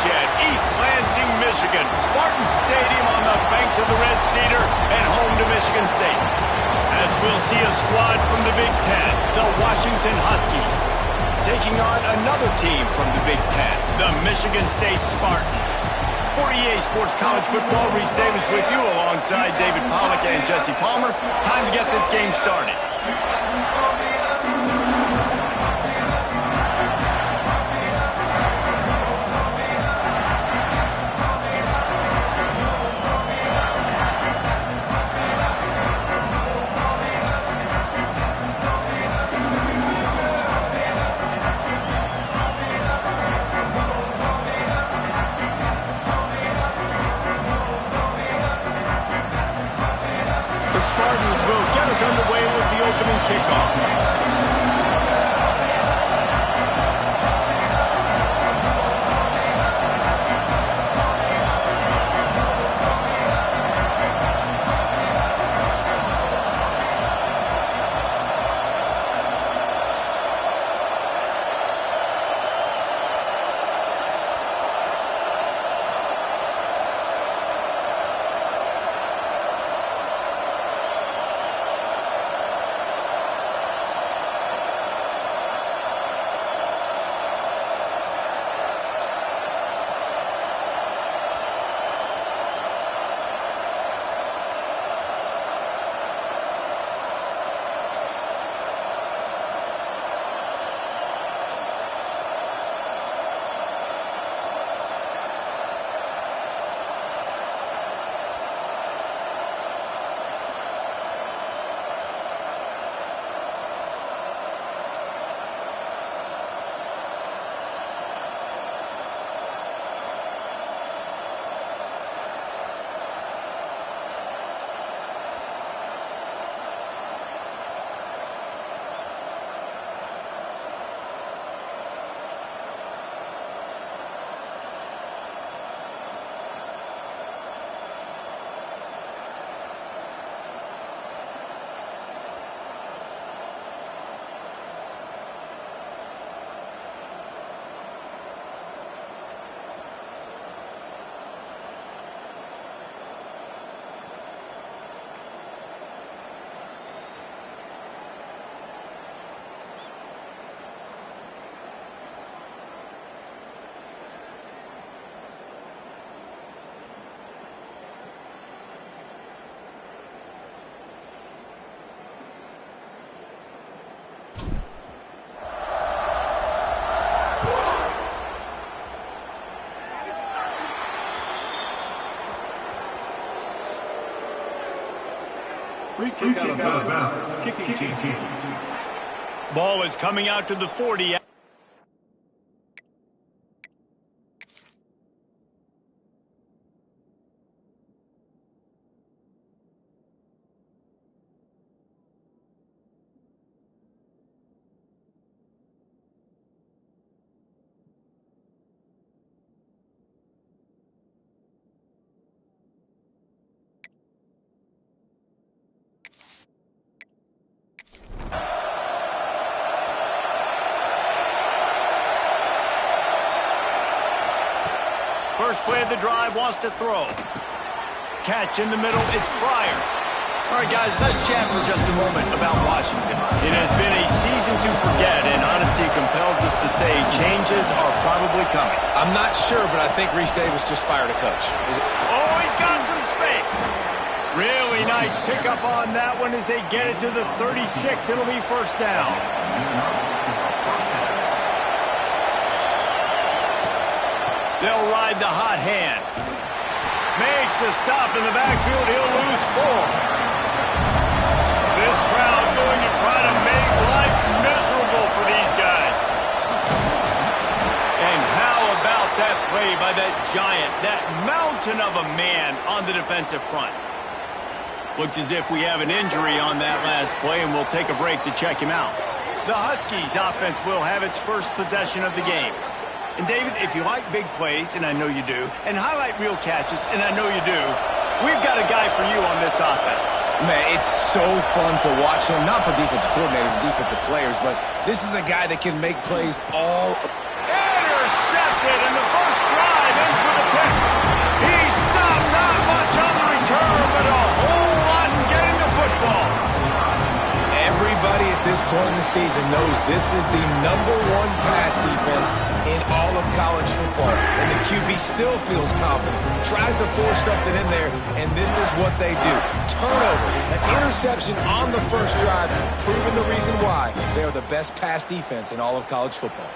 Shed, East Lansing, Michigan. Spartan Stadium on the banks of the Red Cedar and home to Michigan State. As we'll see a squad from the Big Ten, the Washington Huskies, taking on another team from the Big Ten, the Michigan State Spartans. For EA Sports College Football, Reese Davis with you alongside David Pollack and Jesse Palmer. Time to get this game started. The Spartans will get us underway with the opening kickoff. Free kick out of bounds. Kicking team. Ball is coming out to the 40. First play of the drive, wants to throw. Catch in the middle, it's Pryor. All right, guys, let's chat for just a moment about Washington. It has been a season to forget, and honesty compels us to say changes are probably coming. I'm not sure, but I think Reese Davis just fired a coach. Oh, he's got some space. Really nice pickup on that one as they get it to the 36. It'll be first down. They'll ride the hot hand. Makes a stop in the backfield. He'll lose 4. This crowd going to try to make life miserable for these guys. And how about that play by that giant, that mountain of a man on the defensive front? Looks as if we have an injury on that last play, and we'll take a break to check him out. The Huskies offense will have its first possession of the game. And David, if you like big plays, and I know you do, and highlight real catches, and I know you do, we've got a guy for you on this offense. Man, it's so fun to watch him, not for defensive coordinators and defensive players, but this is a guy that can make plays all... Intercepted, and the first drive point in the season knows this is the #1 pass defense in all of college football. And the QB still feels confident, tries to force something in there, and this is what they do. Turnover, an interception on the first drive, proving the reason why they are the best pass defense in all of college football.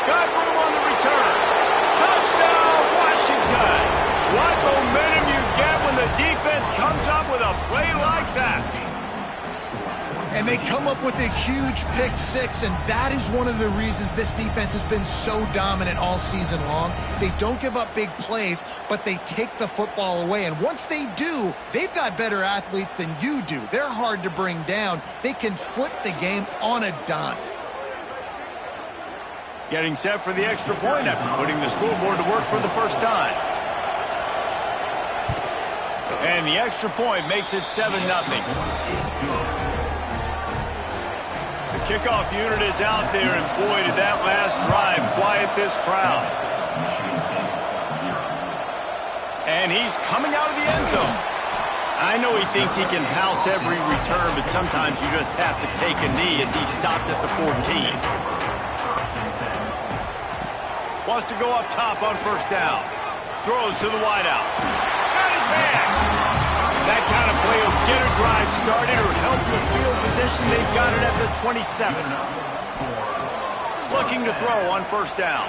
Got room on the return. Touchdown, Washington. What momentum you get when the defense comes up with a play like that. And they come up with a huge pick six, and that is one of the reasons this defense has been so dominant all season long. They don't give up big plays, but they take the football away. And once they do, they've got better athletes than you do. They're hard to bring down. They can flip the game on a dime. Getting set for the extra point after putting the scoreboard to work for the first time. And the extra point makes it 7-0. The kickoff unit is out there, and boy, did that last drive quiet this crowd. And he's coming out of the end zone. I know he thinks he can house every return, but sometimes you just have to take a knee as he stopped at the 14. Wants to go up top on first down. Throws to the wideout. Got his man. That kind of play will get a drive started or help with field position. They've got it at the 27. Looking to throw on first down.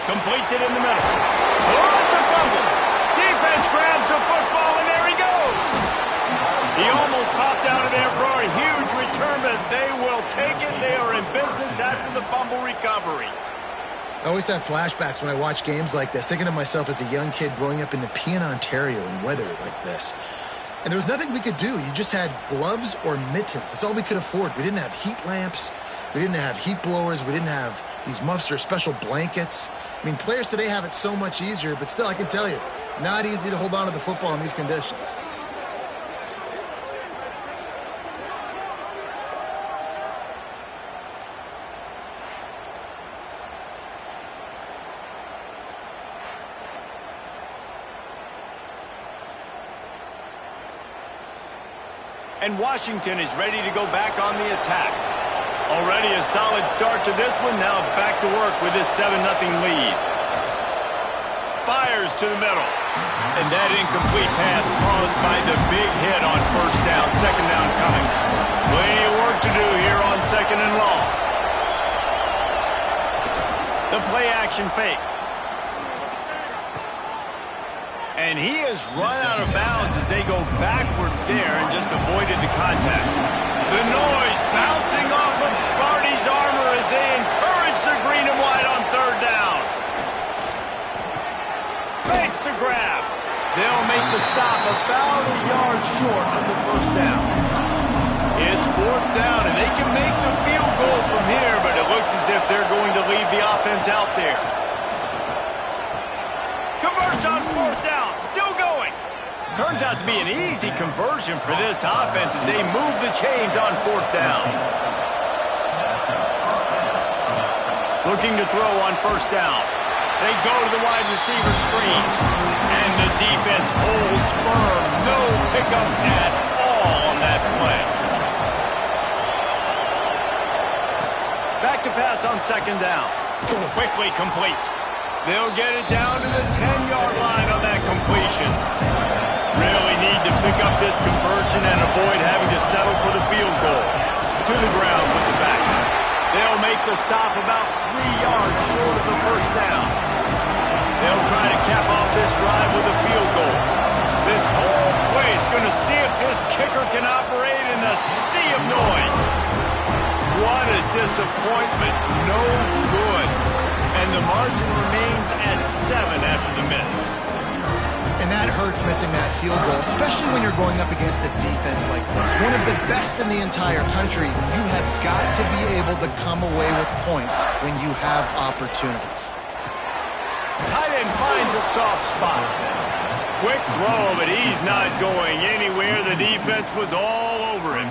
Completes it in the middle. Oh, it's a fumble. Defense grabs the football, and there he goes. He almost popped out of there for a huge return, but they will take it. They are in business after the fumble recovery. I always have flashbacks when I watch games like this, thinking of myself as a young kid growing up in Nepean, Ontario in weather like this. And there was nothing we could do. You just had gloves or mittens. That's all we could afford. We didn't have heat lamps. We didn't have heat blowers. We didn't have these muffs or special blankets. I mean, players today have it so much easier, but still, I can tell you, not easy to hold on to the football in these conditions. And Washington is ready to go back on the attack. Already a solid start to this one. Now back to work with this 7-0 lead. Fires to the middle. And that incomplete pass caused by the big hit on first down. Second down coming. Plenty of work to do here on second and long. The play action fake. And he has run out of bounds as they go backwards there and just avoided the contact. The noise bouncing off of Sparty's armor as they encourage the green and white on third down. Fakes the grab. They'll make the stop about a yard short of the first down. It's fourth down, and they can make the field goal from here, but it looks as if they're going to leave the offense out there. Converts on fourth down. Still going. Turns out to be an easy conversion for this offense as they move the chains on fourth down. Looking to throw on first down. They go to the wide receiver screen. And the defense holds firm. No pickup at all on that play. Back to pass on second down. Quickly complete. They'll get it down to the 10-yard line on that completion. Really need to pick up this conversion and avoid having to settle for the field goal. To the ground with the back. They'll make the stop about 3 yards short of the first down. They'll try to cap off this drive with a field goal. This whole place going to see if this kicker can operate in the sea of noise. What a disappointment. No good. And the margin remains at 7 after the miss. And that hurts missing that field goal, especially when you're going up against a defense like this. One of the best in the entire country. You have got to be able to come away with points when you have opportunities. Tight end finds a soft spot. Quick throw, but he's not going anywhere. The defense was all over him.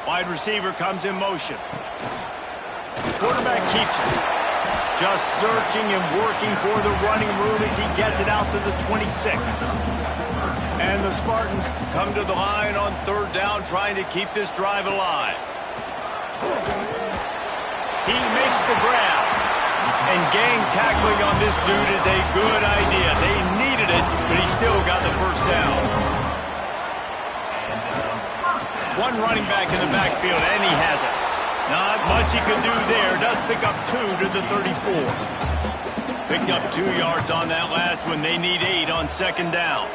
Wide receiver comes in motion. Quarterback keeps it. Just searching and working for the running room as he gets it out to the 26. And the Spartans come to the line on third down, trying to keep this drive alive. He makes the grab. And gang tackling on this dude is a good idea. They needed it, but he still got the first down. One running back in the backfield, and he has it. Not much he could do there. Does pick up 2 to the 34. Picked up 2 yards on that last one. They need 8 on second down.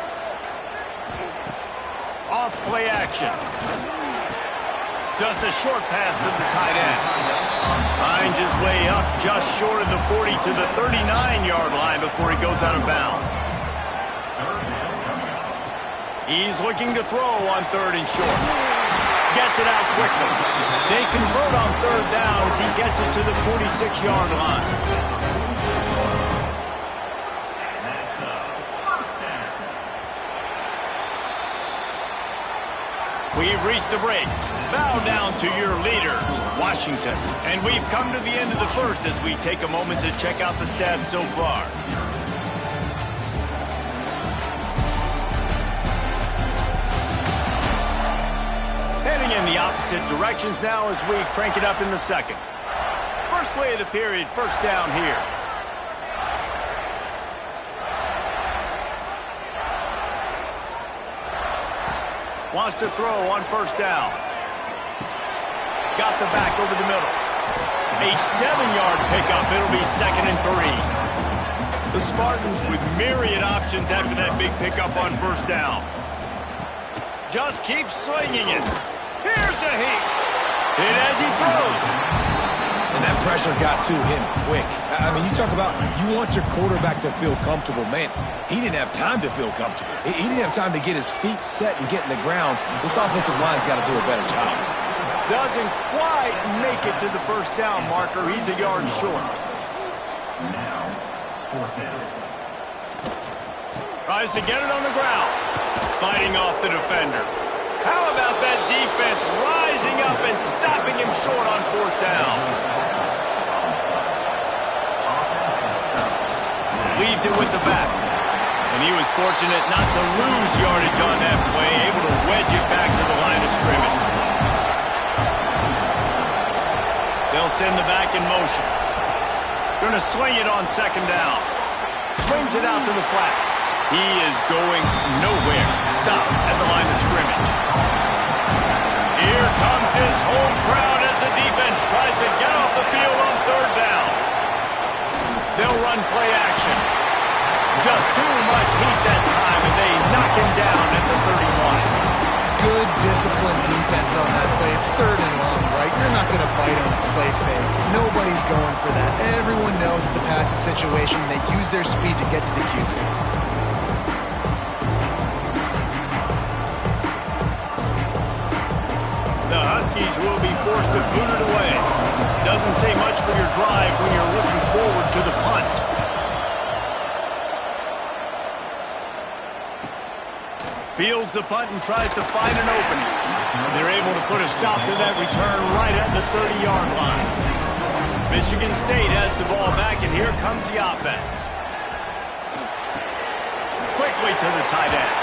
Off play action. Just a short pass to the tight end. Finds his way up just short of the 40 to the 39-yard line before he goes out of bounds. He's looking to throw on third and short. Gets it out quickly. They convert on third down as he gets it to the 46-yard line. We've reached the break. Bow down to your leaders, Washington. And we've come to the end of the first as we take a moment to check out the stats so far. Heading in the opposite directions now as we crank it up in the second. First play of the period, first down here. Wants to throw on first down. Got the back over the middle. A 7-yard pickup. It'll be 2nd and 3. The Spartans with myriad options after that big pickup on first down. Just keeps slinging it. Here's a heat. Hit as he throws. And that pressure got to him quick. I mean, you talk about you want your quarterback to feel comfortable. Man, he didn't have time to feel comfortable. He didn't have time to get his feet set and get in the ground. This offensive line's got to do a better job. Doesn't quite make it to the first down marker. He's a yard short. Now, fourth down. Tries to get it on the ground. Fighting off the defender. How about that defense rising up and stopping him short on fourth down? Leaves it with the back. And he was fortunate not to lose yardage on that play, able to wedge it back to the line of scrimmage. They'll send the back in motion. Going to swing it on second down. Swings it out to the flat. He is going nowhere. Stop at the line of scrimmage. Here comes his home crowd as the defense tries to get off the field on third down. They'll run play action. Just too much heat that time, and they knock him down at the 31. Good disciplined defense on that play. It's 3rd and long, right? You're not going to bite on a play fake. Nobody's going for that. Everyone knows it's a passing situation, and they use their speed to get to the QB. The Huskies will be forced to boot it away. Doesn't say much for your drive when you're looking forward to the punt. Fields the punt and tries to find an opening. They're able to put a stop to that return right at the 30-yard line. Michigan State has the ball back, and here comes the offense. Quickly to the tight end.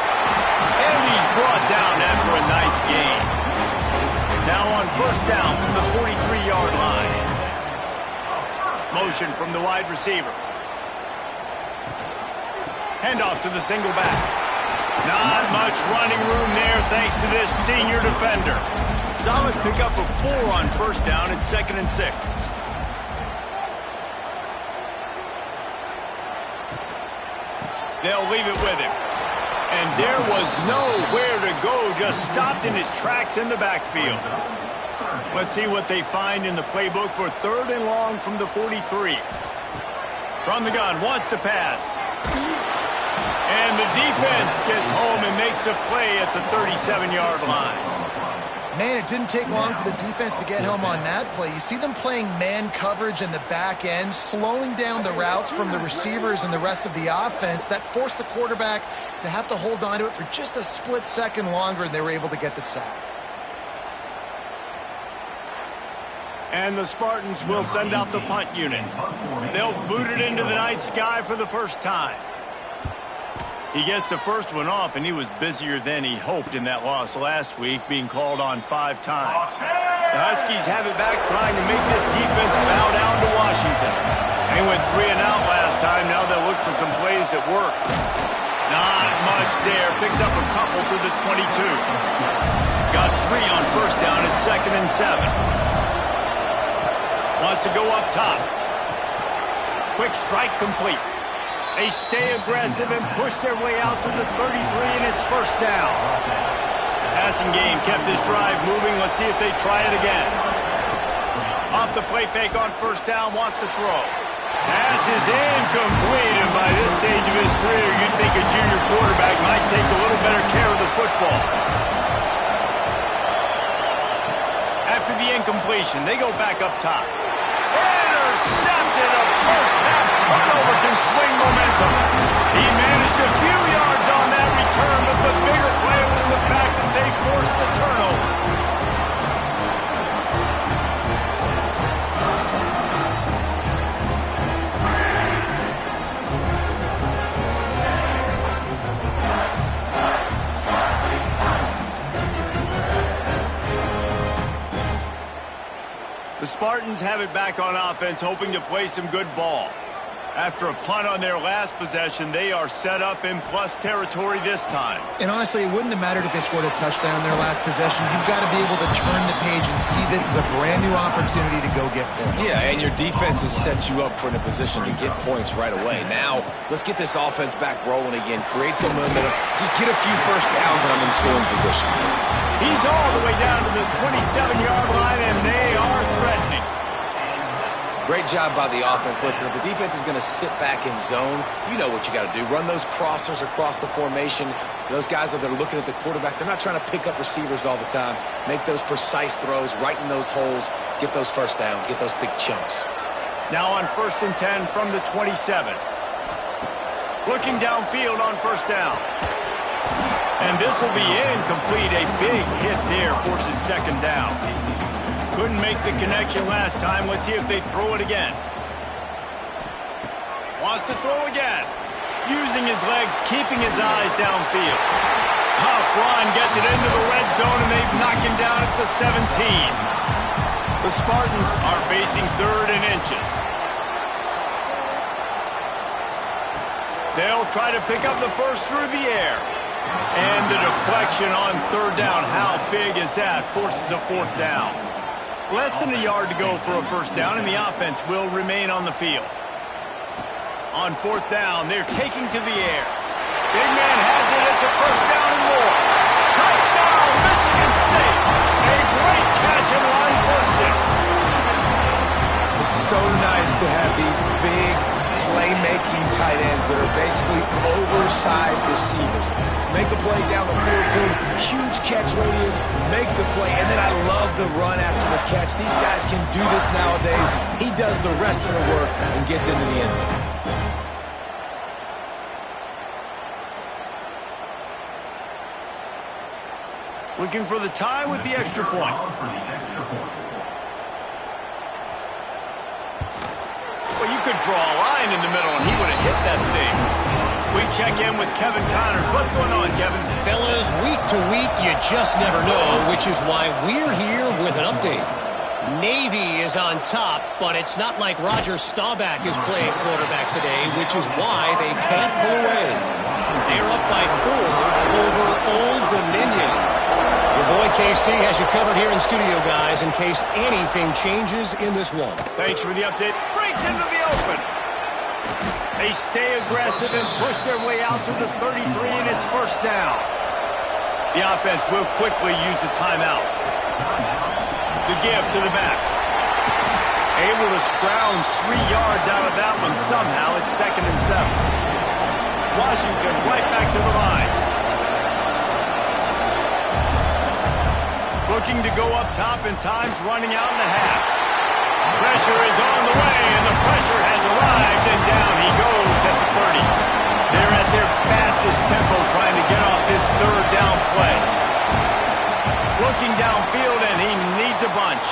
And he's brought down after a nice gain. Now on first down from the 43-yard line. Motion from the wide receiver. Handoff to the single back. Not much running room there thanks to this senior defender. Solid pickup of 4 on first down at 2nd and 6. They'll leave it with him. And there was nowhere to go, just stopped in his tracks in the backfield. Let's see what they find in the playbook for 3rd and long from the 43. From the gun, wants to pass. And the defense gets home and makes a play at the 37-yard line. Man, it didn't take long for the defense to get home on that play. You see them playing man coverage in the back end, slowing down the routes from the receivers and the rest of the offense. That forced the quarterback to have to hold on to it for just a split second longer, and they were able to get the sack. And the Spartans will send out the punt unit. They'll boot it into the night sky for the first time. He gets the first one off, and he was busier than he hoped in that loss last week, being called on 5 times. The Huskies have it back, trying to make this defense bow down to Washington. They went 3 and out last time. Now they'll look for some plays that work. Not much there. Picks up a couple to the 22. Got 3 on first down at 2nd and 7. Wants to go up top. Quick strike complete. They stay aggressive and push their way out to the 33, and it's first down. Passing game kept this drive moving. Let's see if they try it again. Off the play fake on first down, wants to throw. Pass is incomplete, and by this stage of his career, you'd think a junior quarterback might take a little better care of the football. After the incompletion, they go back up top. Intercepted. A first half turnover can swing momentum. He managed a few yards on that return, but the bigger play was the fact that they forced the turnover. The Spartans have it back on offense, hoping to play some good ball. After a punt on their last possession, they are set up in plus territory this time. And honestly, it wouldn't have mattered if they scored a touchdown their last possession. You've got to be able to turn the page and see this as a brand new opportunity to go get points. Yeah, and your defense has set you up for in a position to get points right away. Now, let's get this offense back rolling again. Create some momentum. Just get a few first downs, and I'm in scoring position. He's all the way down to the 27-yard line, and they are threatening. Great job by the offense. Listen, if the defense is going to sit back in zone, you know what you got to do. Run those crossers across the formation. Those guys that are looking at the quarterback, they're not trying to pick up receivers all the time. Make those precise throws, right in those holes, get those first downs, get those big chunks. Now on 1st and 10 from the 27. Looking downfield on first down. And this will be incomplete. A big hit there forces 2nd down. Couldn't make the connection last time. Let's see if they throw it again. Wants to throw again. Using his legs, keeping his eyes downfield. Tough run, gets it into the red zone, and they've knocked him down at the 17. The Spartans are facing 3rd and inches. They'll try to pick up the first through the air. And the deflection on 3rd down. How big is that? Forces a 4th down. Less than a yard to go for a first down, and the offense will remain on the field. On 4th down, they're taking to the air. Big man has it. It's a first down and more. Touchdown, Michigan State. A great catch and line for 6. It's so nice to have these big playmaking tight ends that are basically oversized receivers. Make a play down the field to him, huge catch radius, makes the play, and then I love the run after the catch. These guys can do this nowadays. He does the rest of the work and gets into the end zone. Looking for the tie with the extra point. Well, you could draw a line in the middle, and he would have hit that thing. We check in with Kevin Connors. What's going on, Kevin? Fellas, week to week, you just never know, which is why we're here with an update. Navy is on top, but it's not like Roger Staubach is playing quarterback today, which is why they can't pull away. They're up by 4 over Old Dominion. Your boy KC has you covered here in studio, guys, in case anything changes in this one. Thanks for the update. Breaks into the open. They stay aggressive and push their way out to the 33, and it's first down. The offense will quickly use a timeout. The give to the back. Able to scrounge 3 yards out of that one somehow. It's 2nd and 7. Washington right back to the line. Looking to go up top, and time's running out in the half. Pressure is on the way, and the pressure has arrived, and down he goes at the 30. They're at their fastest tempo trying to get off this 3rd down play. Looking downfield, and he needs a bunch.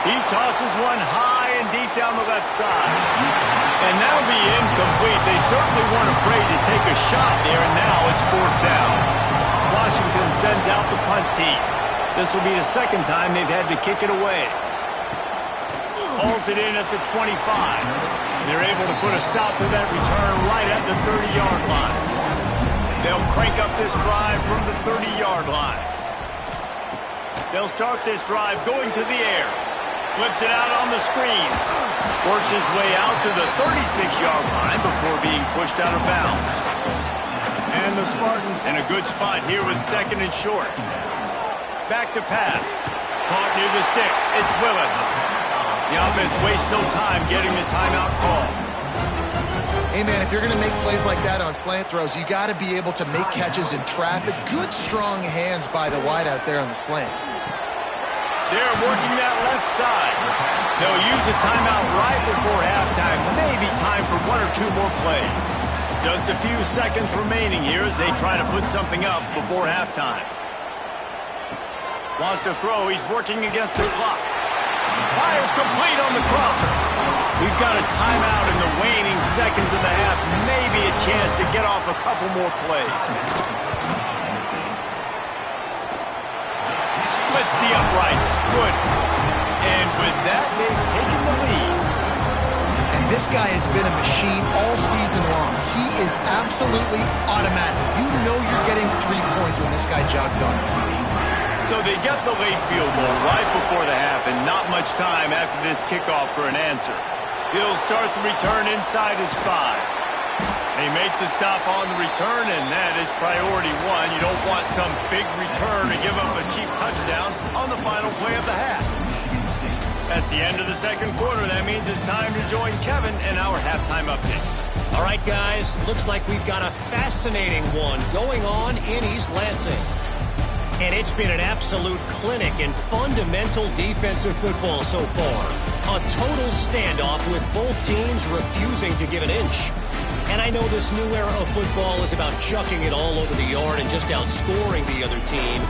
He tosses one high and deep down the left side. And that'll be incomplete. They certainly weren't afraid to take a shot there, and now it's 4th down. Washington sends out the punt team. This will be the second time they've had to kick it away. Hauls it in at the 25. They're able to put a stop to that return right at the 30-yard line. They'll crank up this drive from the 30-yard line. They'll start this drive going to the air. Flips it out on the screen. Works his way out to the 36-yard line before being pushed out of bounds. And the Spartans in a good spot here with 2nd and short. Back to pass. Caught near the sticks. It's Willis. The offense wastes no time getting the timeout call. Hey, man, if you're going to make plays like that on slant throws, you got to be able to make catches in traffic. Good, strong hands by the wideout there on the slant. They're working that left side. They'll use a timeout right before halftime. Maybe time for 1 or 2 more plays. Just a few seconds remaining here as they try to put something up before halftime. Wants to throw. He's working against the clock. Fires complete on the crosser. We've got a timeout in the waning seconds of the half. Maybe a chance to get off a couple more plays. Splits the uprights. Good. And with that, they've taken the lead. And this guy has been a machine all season long. He is absolutely automatic. You know you're getting 3 points when this guy jogs on the field. So they get the late field goal right before the half and not much time after this kickoff for an answer. He'll start the return inside his 5. They make the stop on the return, and that is priority 1. You don't want some big return to give up a cheap touchdown on the final play of the half. That's the end of the 2nd quarter. That means it's time to join Kevin in our halftime update. All right, guys, looks like we've got a fascinating one going on in East Lansing. And it's been an absolute clinic in fundamental defensive football so far. A total standoff with both teams refusing to give an inch. And I know this new era of football is about chucking it all over the yard and just outscoring the other team.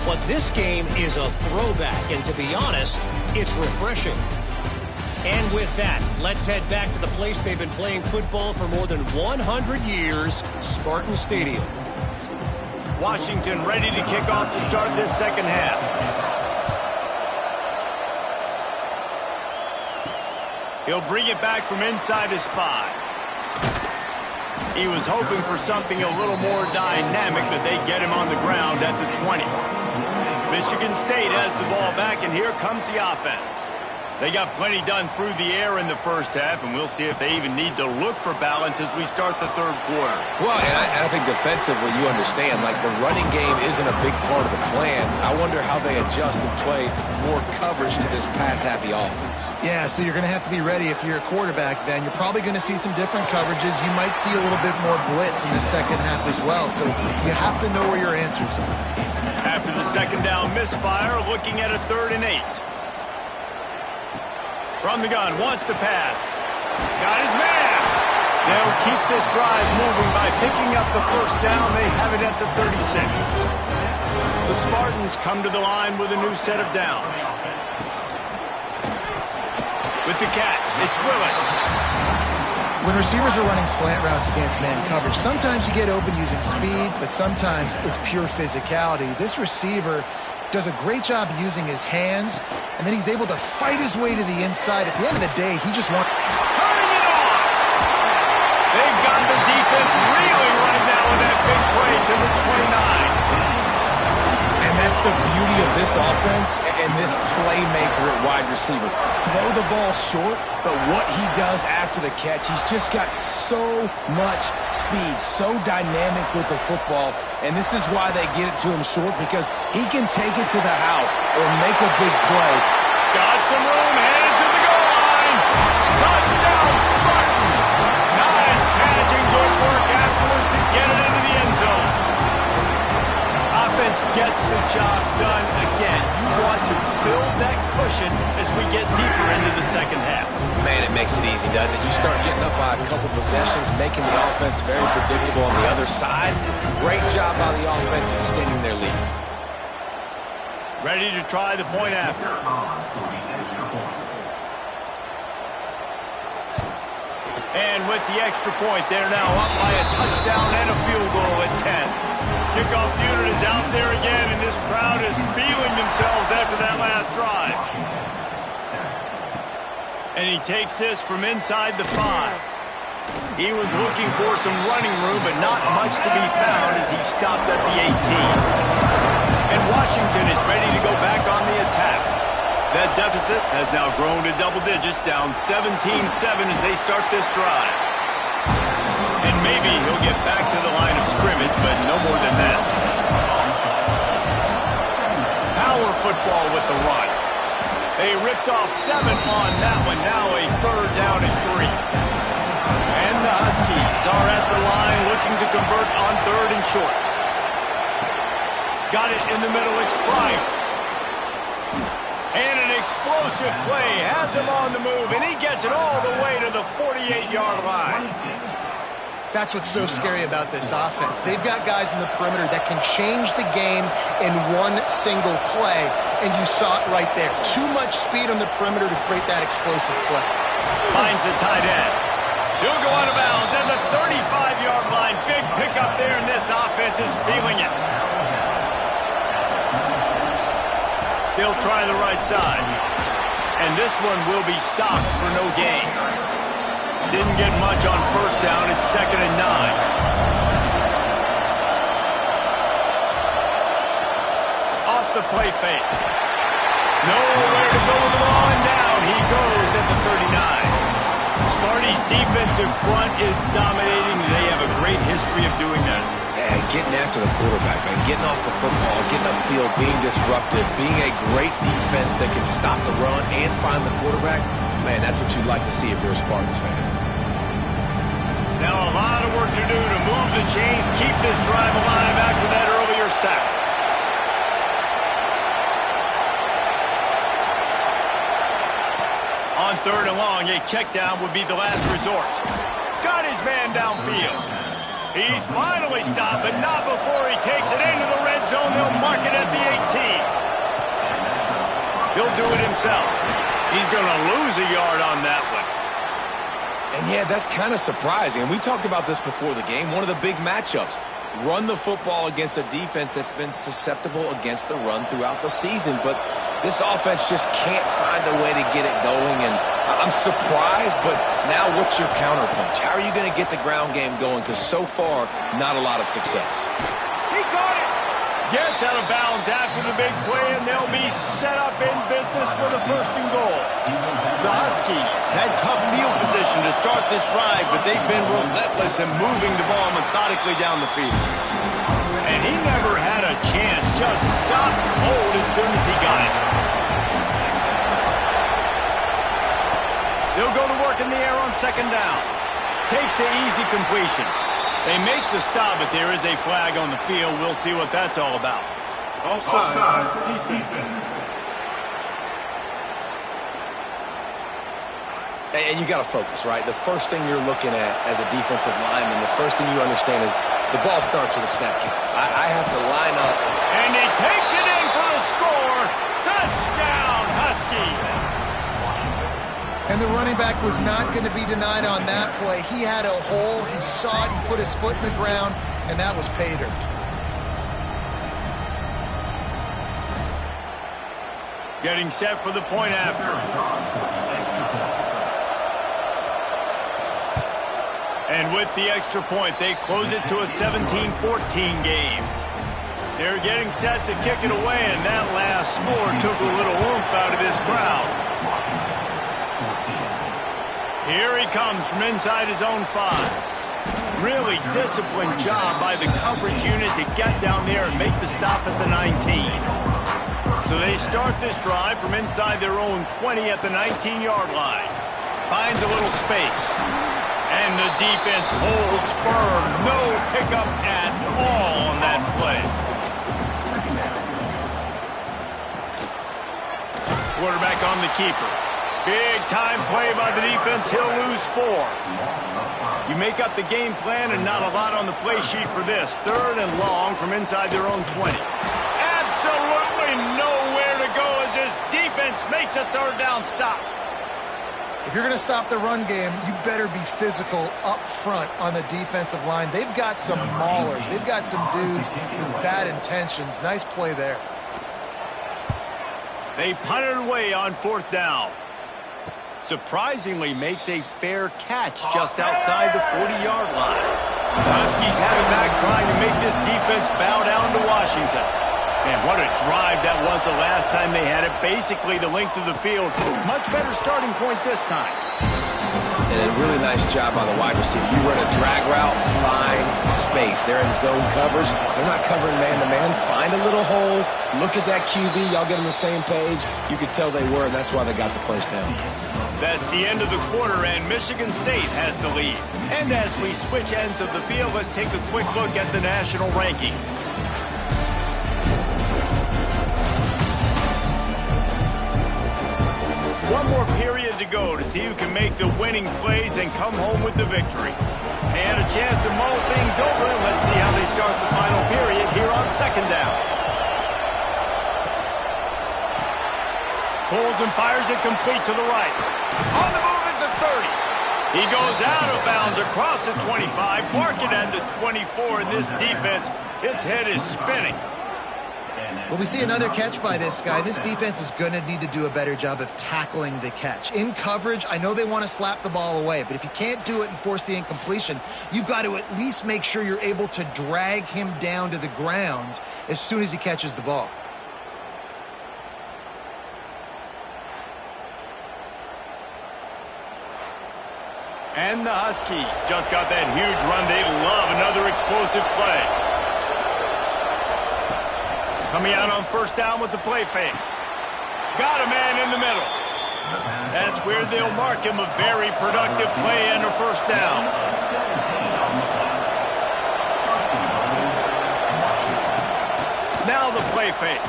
But this game is a throwback, and to be honest, it's refreshing. And with that, let's head back to the place they've been playing football for more than 100 years, Spartan Stadium. Washington ready to kick off to start this 2nd half. He'll bring it back from inside his 5. He was hoping for something a little more dynamic, but they get him on the ground at the 20. Michigan State has the ball back, and here comes the offense. They got plenty done through the air in the 1st half, and we'll see if they even need to look for balance as we start the 3rd quarter. Well, and I think defensively, you understand, like the running game isn't a big part of the plan. I wonder how they adjust and play more coverage to this pass-happy offense. Yeah, so you're going to have to be ready if you're a quarterback then. You're probably going to see some different coverages. You might see a little bit more blitz in the 2nd half as well, so you have to know where your answers are. After the 2nd down misfire, looking at a 3rd and 8. From the gun, wants to pass. Got his man. They'll keep this drive moving by picking up the 1st down. They have it at the 36. The Spartans come to the line with a new set of downs. With the catch, it's Willis. When receivers are running slant routes against man coverage, sometimes you get open using speed, but sometimes it's pure physicality. This receiver does a great job using his hands, and then he's able to fight his way to the inside. At the end of the day, he just wants... Turning it on! They've got the defense reeling right now with that big play to the 29. And that's the beauty of this offense and this playmaker at wide receiver. Throw the ball short, but what he does after the catch, he's just got so much speed, so dynamic with the football, and this is why they get it to him short, because he can take it to the house or make a big play. Got some room, headed to the goal line. Touchdown, Spartans! Nice catch and good work afterwards to get it into the end zone. Offense gets the job done again. You want to build that cushion as we get deeper into the 2nd half. Man, it makes it easy, doesn't it? You start getting up by a couple possessions, making the offense very predictable on the other side. Great job by the offense extending their lead. Ready to try the point after. And with the extra point, they're now up by a touchdown and a field goal at 10. Kickoff unit is out there again, and this crowd is feeling themselves after that last drive. And he takes this from inside the 5. He was looking for some running room, but not much to be found as he stopped at the 18. And Washington is ready to go back on the attack. That deficit has now grown to double digits, down 17-7 as they start this drive. And maybe he'll get back to the line of scrimmage, but no more than that. Power football with the run. They ripped off 7 on that one, now a 3rd down and 3. And the Huskies are at the line looking to convert on 3rd and short. Got it in the middle, it's Pryor. And an explosive play has him on the move, and he gets it all the way to the 48-yard line. That's what's so scary about this offense. They've got guys in the perimeter that can change the game in one single play, and you saw it right there. Too much speed on the perimeter to create that explosive play. Finds the tight end. He'll go out of bounds at the 35-yard line. Big pickup there, and this offense is feeling it. They'll try the right side. And this one will be stopped for no gain. Didn't get much on 1st down. It's 2nd and 9. Off the play fake. Nowhere to go with the ball, and down he goes at the 39. Sparty's defensive front is dominating. They have a great history of doing that. Yeah, getting after the quarterback, man. Getting off the football, getting upfield, being disruptive, being a great defense that can stop the run and find the quarterback. Man, that's what you'd like to see if you're a Spartans fan. Now a lot of work to do to move the chains, keep this drive alive after that earlier sack. On 3rd and long, a check down would be the last resort. Got his man downfield. He's finally stopped, but not before he takes it into the red zone. They'll mark it at the 18. He'll do it himself. He's going to lose a yard on that one. And yeah, that's kind of surprising. And we talked about this before the game. One of the big matchups. Run the football against a defense that's been susceptible against the run throughout the season. But this offense just can't find a way to get it going. And I'm surprised, but now what's your counterpunch? How are you going to get the ground game going? Because so far, not a lot of success. He caught it. Gets out of bounds after the big play, and they'll be set up in business with a 1st and goal. The Huskies had tough field position to start this drive, but they've been relentless in moving the ball methodically down the field. And he never had a chance, just stopped cold as soon as he got it. They'll go to work in the air on 2nd down. Takes the easy completion. They make the stop, but there is a flag on the field. We'll see what that's all about. Offside. Defense. And you got to focus, right? The first thing you're looking at as a defensive lineman, the first thing you understand is the ball starts with a snap count. I have to line up. And he takes it in for the score. Touchdown, Huskies. And the running back was not going to be denied on that play. He had a hole. He saw it. He put his foot in the ground, and that was pay dirt. Getting set for the point after. And with the extra point, they close it to a 17-14 game. They're getting set to kick it away, and that last score took a little oomph out of this crowd. Here he comes from inside his own 5. Really disciplined job by the coverage unit to get down there and make the stop at the 19. So they start this drive from inside their own 20 at the 19-yard line. Finds a little space. And the defense holds firm. No pickup at all on that play. Quarterback on the keeper. Big time play by the defense. He'll lose 4. You make up the game plan and not a lot on the play sheet for this. 3rd and long from inside their own 20. Absolutely nowhere to go as this defense makes a 3rd down stop. If you're going to stop the run game, you better be physical up front on the defensive line. They've got some maulers. They've got some dudes with bad intentions. Nice play there. They punted away on 4th down. Surprisingly makes a fair catch just outside the 40-yard line. The Huskies have it back trying to make this defense bow down to Washington. And what a drive that was the last time they had it. Basically the length of the field. Much better starting point this time. And a really nice job by the wide receiver. You run a drag route, find space. They're in zone coverage. They're not covering man-to-man. Find a little hole. Look at that QB. Y'all get on the same page. You could tell they were, and that's why they got the first down. That's the end of the quarter, and Michigan State has the lead. And as we switch ends of the field, let's take a quick look at the national rankings. One more period to go to see who can make the winning plays and come home with the victory. And a chance to mull things over. Let's see how they start the final period here on 2nd down. Pulls and fires it complete to the right. On the move is the 30. He goes out of bounds across the 25. Mark it at the 24. And this defense, its head is spinning. Well, we see another catch by this guy. This defense is going to need to do a better job of tackling the catch. In coverage, I know they want to slap the ball away, but if you can't do it and force the incompletion, you've got to at least make sure you're able to drag him down to the ground as soon as he catches the ball. And the Huskies just got that huge run. They love another explosive play. Coming out on 1st down with the play fake. Got a man in the middle. That's where they'll mark him. A very productive play and a 1st down. Now the play fake.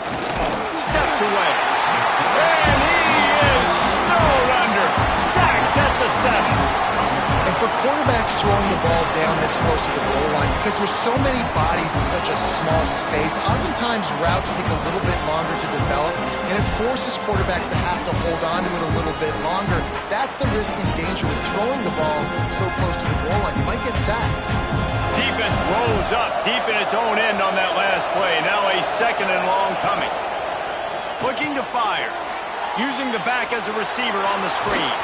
Steps away. And he is snowed under. Sacked at the 7. And for quarterbacks throwing the ball down this close to the goal line, because there's so many bodies in such a small space, oftentimes routes take a little bit longer to develop, and it forces quarterbacks to have to hold on to it a little bit longer. That's the risk and danger with throwing the ball so close to the goal line. You might get sacked. Defense rolls up deep in its own end on that last play. Now a 2nd and long coming. Looking to fire. Using the back as a receiver on the screen.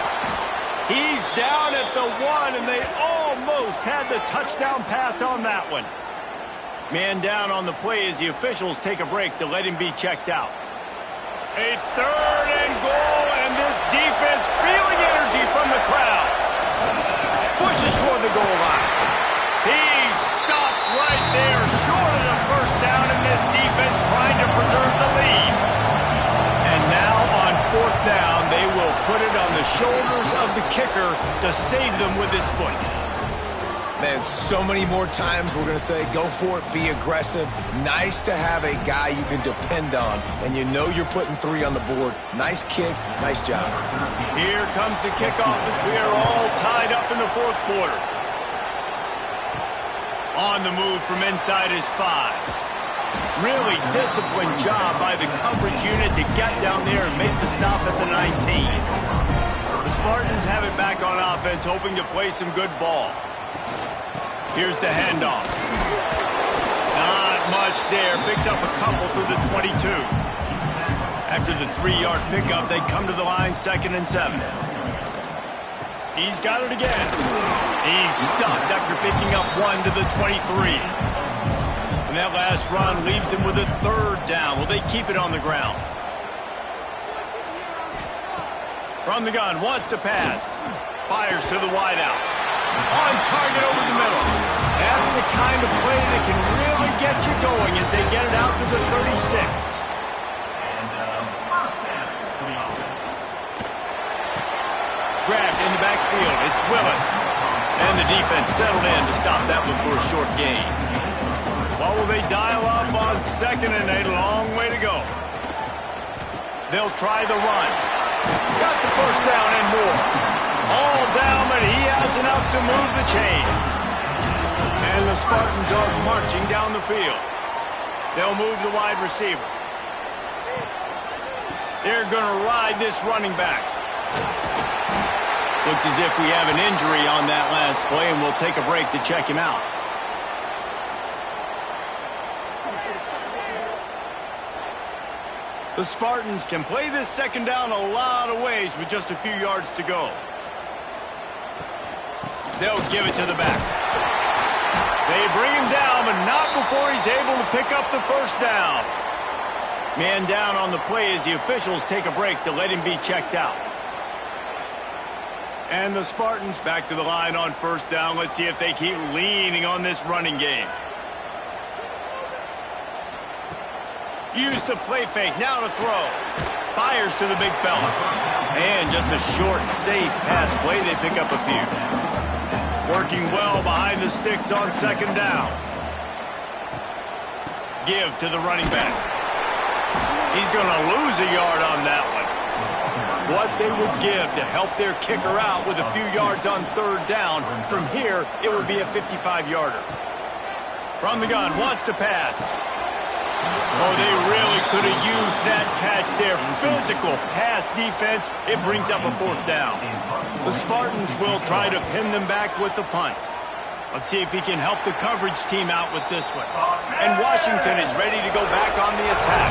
He's down at the 1, and they almost had the touchdown pass on that one. Man down on the play as the officials take a break to let him be checked out. A 3rd and goal, and this defense feeling energy from the crowd. Pushes toward the goal line. He's stopped right there, short of the 1st down, and this defense trying to preserve the lead. And now on 4th down, they will put it on the shoulders of the kicker to save them with his foot. Man, so many more times we're going to say, go for it, be aggressive. Nice to have a guy you can depend on, and you know you're putting 3 on the board. Nice kick, nice job. Here comes the kickoff as we are all tied up in the 4th quarter. On the move from inside his 5. Really disciplined job by the coverage unit to get down there and make the stop at the 19. The Spartans have it back on offense, hoping to play some good ball. Here's the handoff. Not much there. Picks up a couple through the 22. After the 3-yard pickup, they come to the line 2nd and 7. He's got it again. He's stuffed after picking up 1 to the 23. And that last run leaves him with a 3rd down. Will they keep it on the ground? From the gun, wants to pass. Fires to the wideout. On target over the middle. That's the kind of play that can really get you going as they get it out to the 36. Grabbed in the backfield. It's Willis. And the defense settled in to stop that one for a short gain. What will they dial up on 2nd and 8? A long way to go. They'll try the run. Got the 1st down and more. All down, but he has enough to move the chains. And the Spartans are marching down the field. They'll move the wide receiver. They're going to ride this running back. Looks as if we have an injury on that last play, and we'll take a break to check him out. The Spartans can play this second down a lot of ways with just a few yards to go. They'll give it to the back. They bring him down, but not before he's able to pick up the first down. Man down on the play as the officials take a break to let him be checked out. And the Spartans back to the line on first down. Let's see if they keep leaning on this running game. Use the play fake, now to throw. Fires to the big fella. And just a short, safe pass play, they pick up a few. Working well behind the sticks on second down. Give to the running back. He's going to lose a yard on that one. What they would give to help their kicker out with a few yards on third down. From here, it would be a 55-yarder. From the gun, wants to pass. Oh, they really could have used that catch there. Physical pass defense. It brings up a fourth down. The Spartans will try to pin them back with the punt. Let's see if he can help the coverage team out with this one. And Washington is ready to go back on the attack.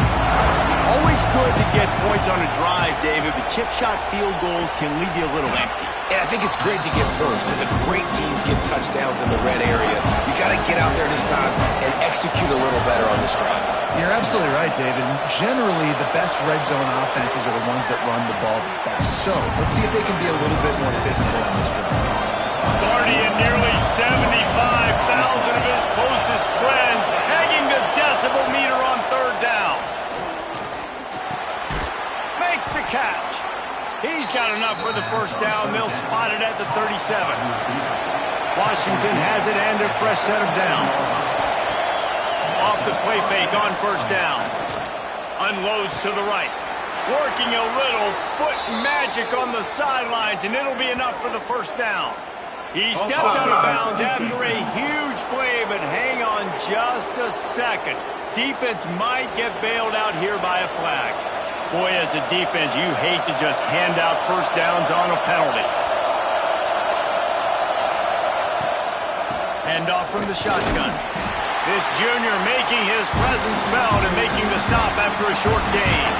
Always good to get points on a drive, David, but chip shot field goals can leave you a little empty. And I think it's great to get points, but the great teams get touchdowns in the red area. You got to get out there this time and execute a little better on this drive. You're absolutely right, David. Generally, the best red zone offenses are the ones that run the ball the best. So let's see if they can be a little bit more physical on this one. Sparty and nearly 75,000 of his closest friends pegging the decibel meter on third down. Makes the catch. He's got enough for the first down. They'll spot it at the 37. Washington has it and a fresh set of downs. Off the play fake on first down. Unloads to the right. Working a little foot magic on the sidelines, and it'll be enough for the first down. He stepped out of bounds after a huge play, but hang on just a second. Defense might get bailed out here by a flag. Boy, as a defense, you hate to just hand out first downs on a penalty. Handoff from the shotgun. This junior making his presence felt and making the stop after a short gain.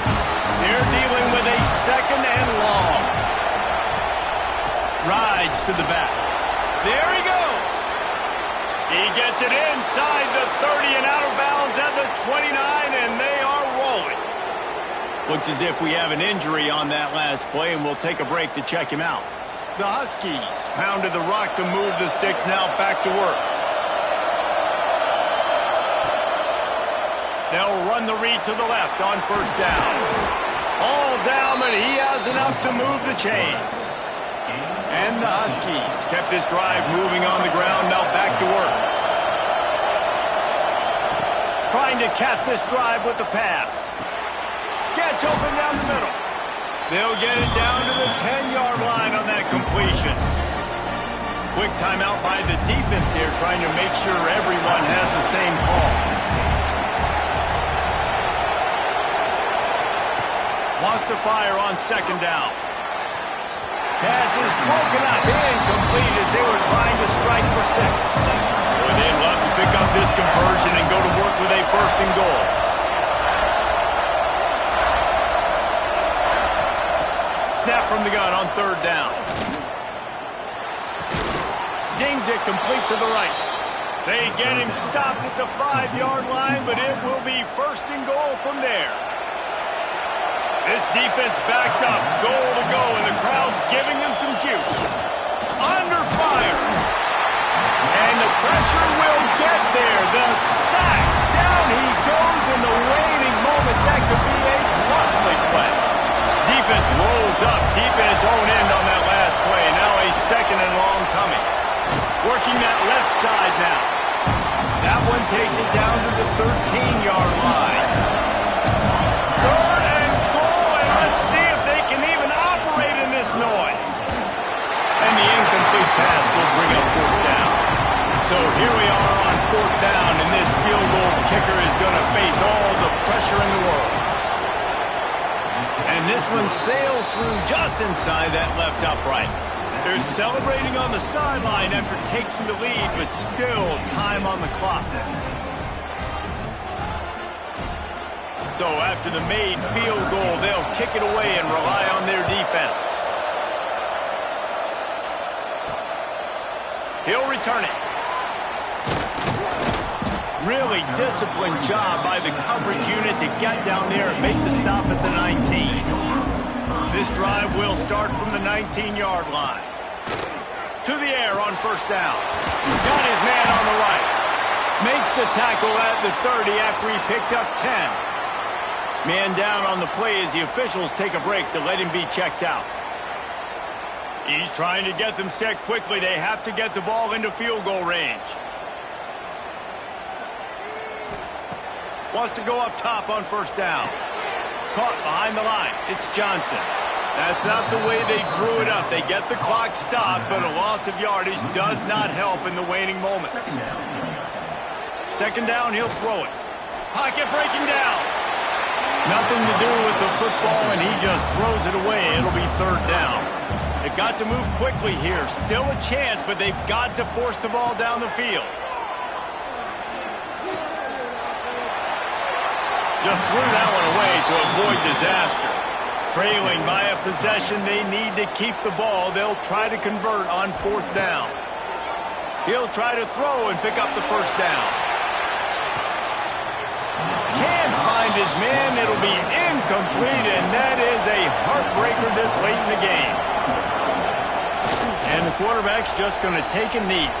They're dealing with a second and long. Rides to the back. There he goes. He gets it inside the 30 and out of bounds at the 29, and they are rolling. Looks as if we have an injury on that last play, and we'll take a break to check him out. The Huskies pounded the rock to move the sticks, now back to work. They'll run the read to the left on first down. All down, but he has enough to move the chains. And the Huskies kept this drive moving on the ground, now back to work. Trying to cap this drive with a pass. Gets open down the middle. They'll get it down to the 10-yard line on that completion. Quick timeout by the defense here, trying to make sure everyone has the same call. Wants to fire on second down. Pass is broken up, incomplete as they were trying to strike for 6. Boy, they'd love to pick up this conversion and go to work with a first and goal. Snap from the gun on third down. Zings it complete to the right. They get him stopped at the 5-yard line, but it will be first and goal from there. This defense backed up, goal to go, and the crowd's giving them some juice. Under fire. And the pressure will get there. The sack. Down he goes in the waning moments. That could be a costly play. Defense rolls up deep in its own end on that last play. Now a second and long coming. Working that left side now. That one takes it down to the 13-yard line. Third and goal, and let's see if they can even operate in this noise. And the incomplete pass will bring up fourth down. So here we are on fourth down, and this field goal kicker is going to face all the pressure in the world. And this one sails through just inside that left upright. They're celebrating on the sideline after taking the lead, but still time on the clock. So after the made field goal, they'll kick it away and rely on their defense. He'll return it. Really disciplined job by the coverage unit to get down there and make the stop at the 19. This drive will start from the 19-yard line. To the air on first down. Got his man on the right. Makes the tackle at the 30 after he picked up 10. Man down on the play as the officials take a break to let him be checked out. He's trying to get them set quickly. They have to get the ball into field goal range. Wants to go up top on first down. Caught behind the line. It's Johnson. That's not the way they drew it up. They get the clock stopped, but a loss of yardage does not help in the waning moments. Second down, he'll throw it. Pocket breaking down. Nothing to do with the football, and he just throws it away. It'll be third down. They've got to move quickly here. Still a chance, but they've got to force the ball down the field. Just threw that one away to avoid disaster. Trailing by a possession, they need to keep the ball. They'll try to convert on fourth down. He'll try to throw and pick up the first down. Can't find his man. It'll be incomplete, and that is a heartbreaker this late in the game. And the quarterback's just going to take a knee.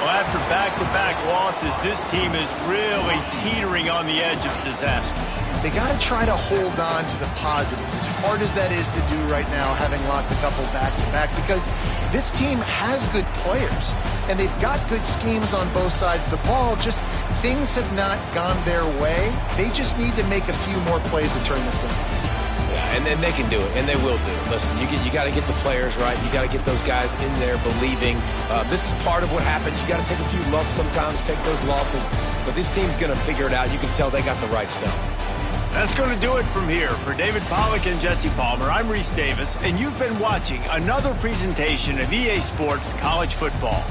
Well, after back-to-back losses, this team is really teetering on the edge of disaster. They got to try to hold on to the positives, as hard as that is to do right now, having lost a couple back-to-back, because this team has good players, and they've got good schemes on both sides of the ball. Just things have not gone their way. They just need to make a few more plays to turn this thing. Yeah, and then they can do it, and they will do it. Listen, you got to get the players right. You got to get those guys in there believing. This is part of what happens. You got to take a few lumps sometimes, take those losses. But this team's going to figure it out. You can tell they got the right stuff. That's going to do it from here. For David Pollack and Jesse Palmer, I'm Reese Davis, and you've been watching another presentation of EA Sports College Football.